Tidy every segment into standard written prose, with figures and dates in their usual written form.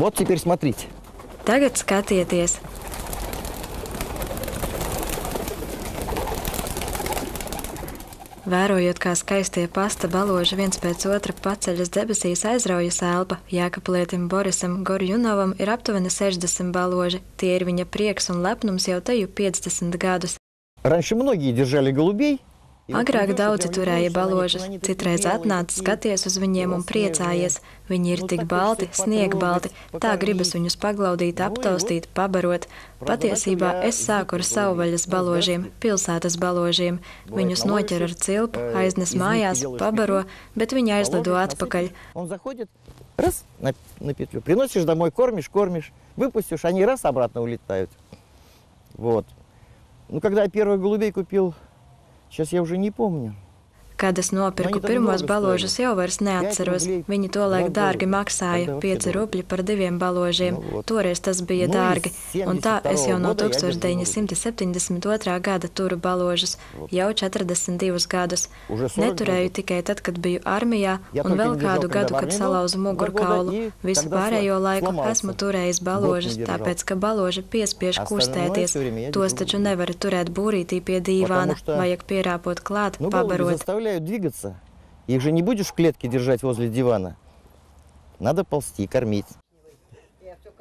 Вот теперь смотрите. Tagad skatieties! Vērojot, kā skaistie pasta baloži viens pēc otra paceļas debesīs, aizraujas elpa, Jākaplietim Borisam Gorjunovam ir aptuveni 60 baloži. Tie ir viņa prieks un lepnums jau teju 50 gadus. Раньше многие держали голубей. Agrāk daudzi turēja baložas, citreiz atnāc, skaties uz viņiem un priecājies. Viņi ir tik balti, sniegbalti, tā gribas viņus paglaudīt, aptaustīt, pabarot. Patiesībā es sāku ar savvaļas baložiem, pilsētas baložiem. Viņus noķer ar cilpu, aiznes mājās, pabaro, bet viņi aizlido atpakaļ. Он заходит, раз на петлю, приносишь домой, кормишь, выпустишь, они раз обратно улетают. Вот. Ну, когда я первых голубей купил, сейчас я уже не помню. Kad es nopirku pirmos baložus, jau vairs neatceros. Viņi tolaik dārgi maksāja, 5 rubļi par 2 baložiem. Toreiz tas bija dārgi. Un tā es jau no 1972. gada turu baložus, jau 42 gadus. Neturēju tikai tad, kad biju armijā, un vēl kādu gadu, kad salauzu mugurkaulu. Visu pārējo laiku esmu turējis baložus, tāpēc, ka baloži piespiež kustēties. Tos taču nevar turēt būrītī pie dīvāna, vajag pierāpot klāt, pabarot. Двигаться. Их же не будешь в клетке держать возле дивана. Надо ползти, кормить.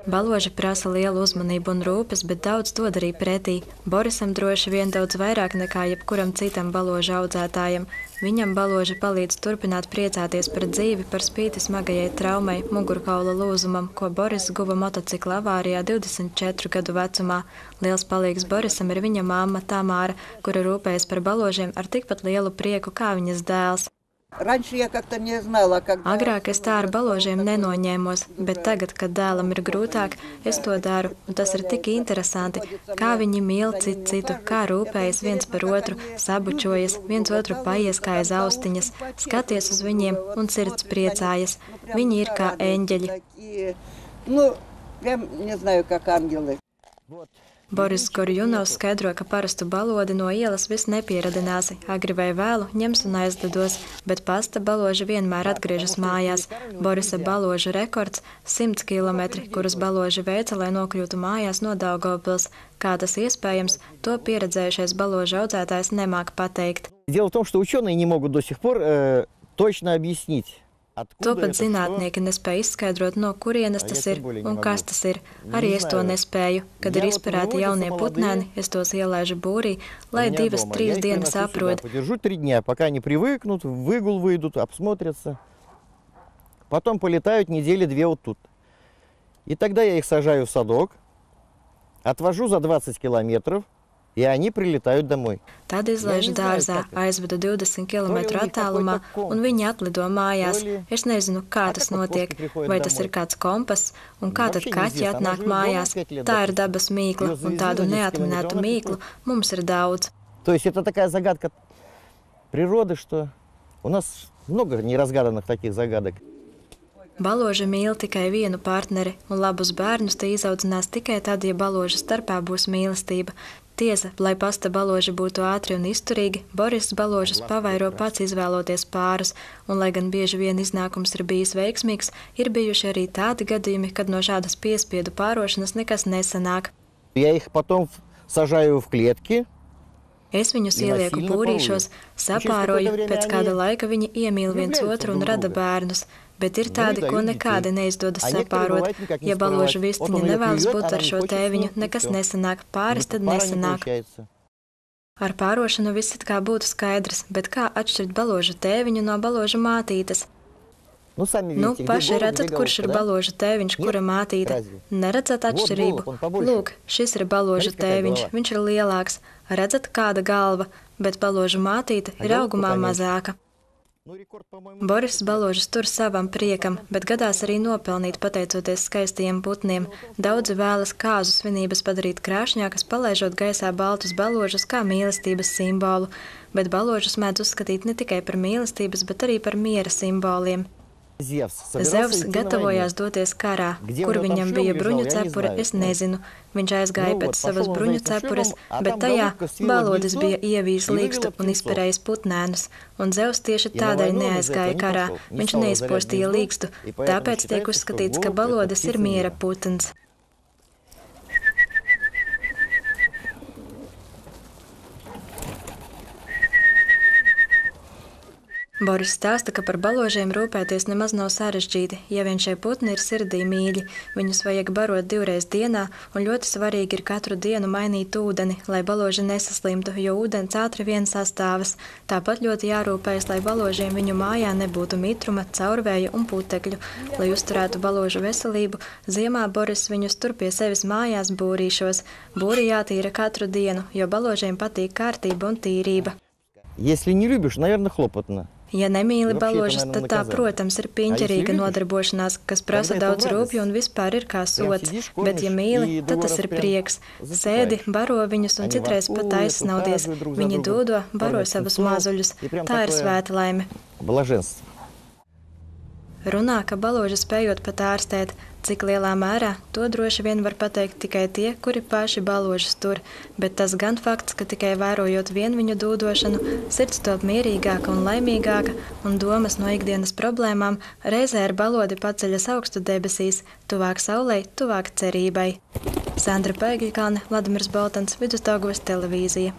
Baloži prasa lielu uzmanību un rūpes, bet daudz dod arī pretī. Borisam droši vien daudz vairāk nekā jebkuram citam baložu audzētājam. Viņam baloži palīdz turpināt priecāties par dzīvi par spīti smagajai traumai, mugurkaula lūzumam, ko Boris guva motocikla avārijā 24 gadu vecumā. Liels palīgs Borisam ir viņa mamma Tamāra, kura rūpējas par baložiem ar tikpat lielu prieku kā viņas dēls. Agrāk es tā ar baložiem nenoņēmos, bet tagad, kad dēlam ir grūtāk, es to daru, un tas ir tik interesanti, kā viņi mīl citu, kā rūpējas viens par otru, sabučojas, viens otru paieskāja aiz austiņas, skaties uz viņiem un sirds priecājas. Viņi ir kā eņģeļi. Boris Gorjunovs skaidro, ka parastu balodi no ielas viss nepieradināsi, agri vai vēlu ņems un aizlidos, bet pasta baloži vienmēr atgriežas mājās. Borisa baložu rekords – 100 kilometri, kurus baloži veica, lai nokļūtu mājās no Daugavpils. Kā tas iespējams, to pieredzējušais baložu audzētājs nemāk pateikt. Дело в том, что ученые не могут до сих пор точно объяснить. To pat zinātnieki nespēja izskaidrot, no kurienes tas ir un kas tas ir. Arī es to nespēju. Kad ir izperēti jaunie putnēni, es tos ielaižu būrī, lai 2-3 dienas aprod. Подержу 3 дня, пока они привыкнут, в выгул выйдут, обсмотрятся. Потом полетают недели 2 вот тут. И тогда я их сажаю в садок, отвожу за 20 километров, и они prилетают домой. Tad izlaižu dārzā, aizvedu 20 km attālumā, un viņi atlido mājās. Es nezinu, kā tas notiek, vai tas ir kāds kompass, un kā tad kaķi atnāk mājās. Tā ir dabas mīkla, un tādu neatminētu mīklu mums ir daudz. То есть это такая загадка природы, что у нас много неразгаданных таких загадок. Baloži mīl tikai vienu partneri, un labus bērnus te izaudzinās tikai tad, ja baložu starpā būs mīlestība. Tiesa, lai pasta baloži būtu ātri un izturīgi, Boris baložus pavairo pats izvēloties pārus, un lai gan bieži vien iznākums ir bijis veiksmīgs, ir bijuši arī tādi gadījumi, kad no šādas piespiedu pārošanas nekas nesanāk. Я их потом сажаю в клетки. Es viņus ielieku būrīšos, sapāroju, pēc kāda laika viņi iemīl viens otru un rada bērnus. Bet ir tādi, ko nekādi neizdodas sapārot. Ja baložu vistiņa nevēlas būt ar šo tēviņu, nekas nesanāk, pāris tad nesanāk. Ar pārošanu viss it kā būtu skaidrs, bet kā atšķirt baložu tēviņu no baložu mātītes? Nu, paši redzat, kurš ir baložu tēviņš, kura mātīte. Neredzat atšķirību? Lūk, šis ir baložu tēviņš, viņš ir lielāks. Redzat, kāda galva, bet baložu mātīte ir augumā mazāka. Boris baložus tur savam priekam, bet gadās arī nopelnīt pateicoties skaistajiem putniem. Daudzi vēlas kāzu svinības padarīt krāšņākas, palaižot gaisā baltus baložus kā mīlestības simbolu, bet baložus mēdz uzskatīt ne tikai par mīlestības, bet arī par miera simboliem. Zevs gatavojās doties karā. Kur viņam bija bruņu cepure, es nezinu. Viņš aizgāja pēc savas bruņu cepures, bet tajā balodis bija ievījis līkstu un izperējis putnēnus. Un Zevs tieši tādēļ neaizgāja karā. Viņš neizpostīja līkstu. Tāpēc tiek uzskatīts, ka balodis ir miera putns. Boris stāsta, ka par baložiem rūpēties nemaz nav sarežģīti, ja vien šie putni ir sirdī mīļi. Viņus vajag barot 2 reizes dienā, un ļoti svarīgi ir katru dienu mainīt ūdeni, lai baloži nesaslimtu, jo ūdens ātri vien sastāvas. Tāpat ļoti jārūpējas, lai baložiem viņu mājā nebūtu mitruma, caurvēja un putekļu. Lai uzturētu baložu veselību, ziemā Boris viņus tur pie sevis mājās būrīšos. Būri jātīra katru dienu, jo baložiem patīk kārtība un tīrība. Если не любишь, наверное, хлопотно. Ja nemīli baložas, tad tā, protams, ir piņķerīga nodarbošanās, kas prasa daudz rūpju un vispār ir kā sots. Bet, ja mīli, tad tas ir prieks. Sēdi, baro viņus un citreiz pat aizsnaudies. Viņi dūdo, baro savus mazuļus. Tā ir svēta laime. Runā, ka baloži spējot pat ārstēt. Cik lielā mērā, to droši vien var pateikt tikai tie, kuri paši baložus tur, bet tas gan fakts, ka tikai vērojot vien viņu dūdošanu, sirds top mierīgāka un laimīgāka, un domas no ikdienas problēmām reizē ar balodi paceļas augstu debesīs, tuvāk saulei, tuvāk cerībai. Sandra Paigļkalne, Vladimirs Boltans, Vidusdaugavas televīzija.